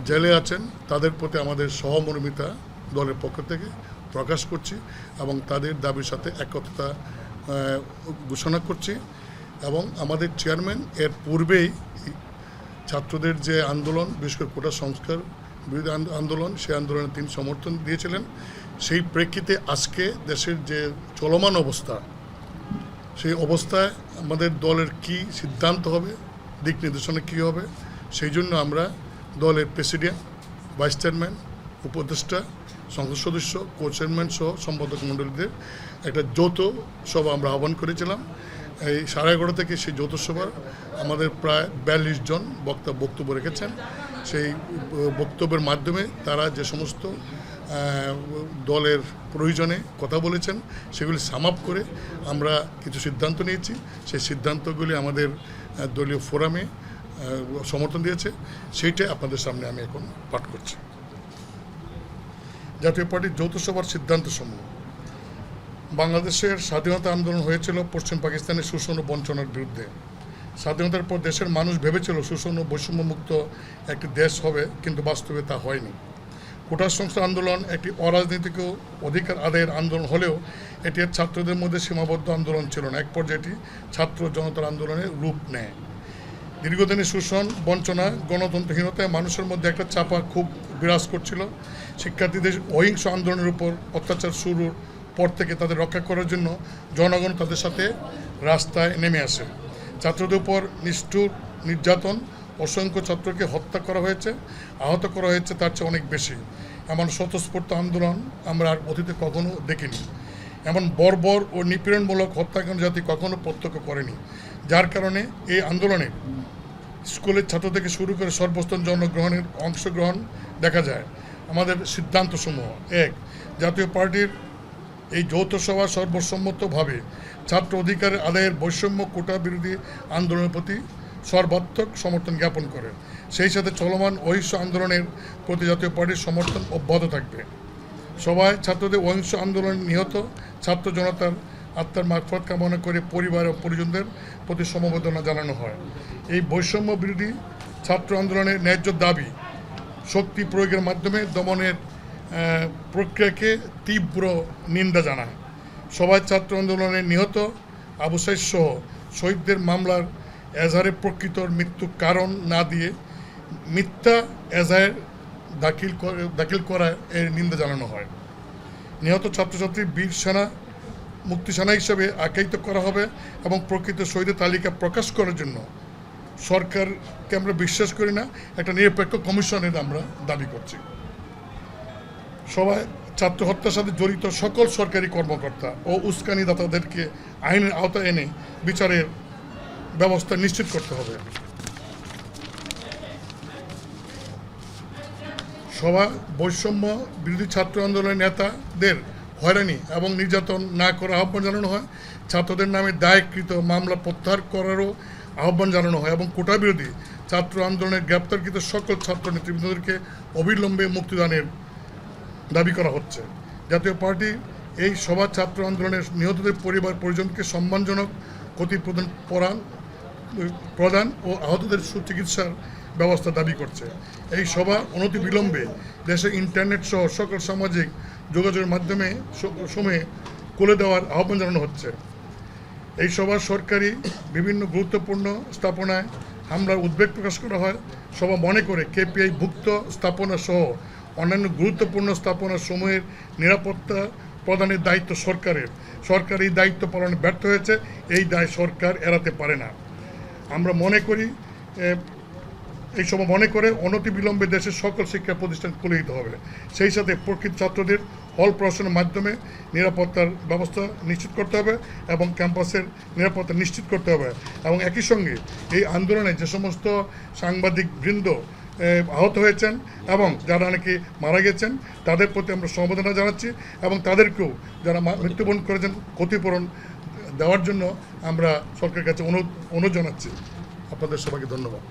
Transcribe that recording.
জেলে আছেন তাদের প্রতি আমাদের সহমর্মিতা দলের পক্ষ থেকে প্রকাশ করছি এবং তাদের দাবির সাথে একতা ঘোষণা করছি। এবং আমাদের চেয়ারম্যান এর পূর্বেই ছাত্রদের যে আন্দোলন, বিশেষ করে কোটা সংস্কার বিরোধী আন্দোলন, সেই আন্দোলনে তিনি সমর্থন দিয়েছিলেন। সেই প্রেক্ষিতে আজকে দেশের যে চলমান অবস্থা, সেই অবস্থায় আমাদের দলের কি সিদ্ধান্ত হবে, দিক নির্দেশনা কী হবে, সেই জন্য আমরা দলের প্রেসিডেন্ট, ভাইস চেয়ারম্যান, উপদেষ্টা, সংসদ সদস্য, কো চেয়ারম্যান সহ সম্পাদক মণ্ডলীদের একটা যৌথ সভা আমরা আহ্বান করেছিলাম। এই 11:30 থেকে সেই যৌথ সভার আমাদের প্রায় 42 জন বক্তা বক্তব্য রেখেছেন। সেই বক্তব্যের মাধ্যমে তারা যে সমস্ত দলের প্রয়োজনে কথা বলেছেন সেগুলি সাম আপ করে আমরা কিছু সিদ্ধান্ত নিয়েছি। সেই সিদ্ধান্তগুলি আমাদের দলীয় ফোরামে সমর্থন দিয়েছে, সেইটাই আপনাদের সামনে আমি এখন পাঠ করছি। জাতীয় পার্টির যৌথ সভার সিদ্ধান্তসমূহ: বাংলাদেশের স্বাধীনতা আন্দোলন হয়েছিল পশ্চিম পাকিস্তানের শোষণ ও বঞ্চনার বিরুদ্ধে। স্বাধীনতার পর দেশের মানুষ ভেবেছিল শোষণ ও বৈষম্যমুক্ত একটি দেশ হবে, কিন্তু বাস্তবে তা হয়নি। কোটা সংস্কার আন্দোলন একটি অরাজনৈতিক অধিকার আদায়ের আন্দোলন হলেও এটি ছাত্রদের মধ্যে সীমাবদ্ধ আন্দোলন ছিল না। এক পর্যায়ে এটি ছাত্র জনতার আন্দোলনের রূপ নেয়। দীর্ঘদিনের শোষণ, বঞ্চনা, গণতন্ত্রহীনতায় মানুষের মধ্যে একটা চাপা খুব বিরাজ করছিল। শিক্ষার্থীদের অহিংস আন্দোলনের উপর অত্যাচার শুরুর পর থেকে তাদের রক্ষা করার জন্য জনগণ তাদের সাথে রাস্তায় নেমে আসে। ছাত্রদের উপর নিষ্ঠুর নির্যাতন, অসংখ্য ছাত্রকে হত্যা করা হয়েছে, আহত করা হয়েছে তার চেয়ে অনেক বেশি। এমন স্বতঃস্ফূর্ত আন্দোলন আমরা আর অতীতে কখনো দেখিনি। এমন বর্বর ও নিপীড়নমূলক হত্যাকাণ্ড জাতি কখনো প্রত্যক্ষ করেনি। যার কারণে এই আন্দোলনে স্কুলের ছাত্র থেকে শুরু করে সর্বস্তর জনগ্রহণের অংশগ্রহণ দেখা যায়। আমাদের সিদ্ধান্তসমূহ: 1. জাতীয় পার্টির এই যৌথ সভা সর্বসম্মতভাবে ছাত্র অধিকারের আদায়ের বৈষম্য কোটা বিরোধী আন্দোলনের প্রতি সর্বাত্মক সমর্থন জ্ঞাপন করে। সেই সাথে চলমান অহিংস আন্দোলনের প্রতি জাতীয় পার্টির সমর্থন অব্যাহত থাকবে। সভায় ছাত্রদের অহিংস আন্দোলনে নিহত ছাত্র জনতার আত্মার মাগফিরাত কামনা করে পরিবার ও পরিজনদের প্রতি সমবেদনা জানানো হয়। এই বৈষম্য বিরোধী ছাত্র আন্দোলনের ন্যায্য দাবি শক্তি প্রয়োগের মাধ্যমে দমনের প্রক্রিয়াকে তীব্র নিন্দা জানায়। সবাই ছাত্র আন্দোলনে নিহত আবু সাঈদ সহ শহীদদের মামলার এজাহারে প্রকৃত মৃত্যুর কারণ না দিয়ে মিথ্যা এজাহার দাখিল করায় এর নিন্দা জানানো হয়। নিহত ছাত্রছাত্রী বীর সেনা মুক্তি সেনা হিসেবে আখ্যায়িত করা হবে এবং প্রকৃত শহীদের তালিকা প্রকাশ করার জন্য সরকারকে আমরা বিশ্বাস করি না, একটা নিরপেক্ষ কমিশনের আমরা দাবি করছি। সবাই ছাত্র হত্যার সাথে জড়িত সকল সরকারি কর্মকর্তা ও উস্কানিদাতাদেরকে আইনের আওতায় এনে বিচারের ব্যবস্থা নিশ্চিত করতে হবে। সভা বৈষম্য বিরোধী ছাত্র আন্দোলনের নেতাদের হয়রানি এবং নির্যাতন না করার আহ্বান জানানো হয়। ছাত্রদের নামে দায়েরকৃত মামলা প্রত্যাহার করারও আহ্বান জানানো হয় এবং কোটা বিরোধী ছাত্র আন্দোলনের গ্রেপ্তারকৃত সকল ছাত্র নেতৃবৃন্দদেরকে অবিলম্বে মুক্তিদানের দাবি করা হচ্ছে। জাতীয় পার্টি এই সভা ছাত্র আন্দোলনের নিহতদের পরিবার পরিজনকে সম্মানজনক প্রদান ও আহতদের সুচিকিৎসার ব্যবস্থা দাবি করছে। এই সভা অনতিবিলম্বে দেশে ইন্টারনেট সহ সকল সামাজিক যোগাযোগের মাধ্যমে সময়ে খুলে দেওয়ার আহ্বান জানানো হচ্ছে। এই সভা সরকারি বিভিন্ন গুরুত্বপূর্ণ স্থাপনায় হামলার উদ্বেগ প্রকাশ করা হয়। সভা মনে করে কেপিআই ভুক্ত স্থাপনা সহ অন্যান্য গুরুত্বপূর্ণ স্থাপনা সমূহের নিরাপত্তা প্রদানের দায়িত্ব সরকারের। সরকার এই দায়িত্ব পালনে ব্যর্থ হয়েছে, এই দায় সরকার এড়াতে পারে না। আমরা মনে করি এই সময় মনে করে অনতিবিলম্বে দেশের সকল শিক্ষা প্রতিষ্ঠান খুলে দিতে হবে। সেই সাথে প্রকৃত ছাত্রদের হল প্রশাসনের মাধ্যমে নিরাপত্তার ব্যবস্থা নিশ্চিত করতে হবে এবং ক্যাম্পাসের নিরাপত্তা নিশ্চিত করতে হবে। এবং একই সঙ্গে এই আন্দোলনে যে সমস্ত সাংবাদিক বৃন্দ আহত হয়েছেন এবং যারা নাকি মারা গেছেন তাদের প্রতি আমরা সমবেদনা জানাচ্ছি এবং তাদেরকেও যারা মৃত্যুবরণ করেছেন ক্ষতিপূরণ দেওয়ার জন্য আমরা সরকারের কাছে অনুরোধ জানাচ্ছি। আপনাদের সবাইকে ধন্যবাদ।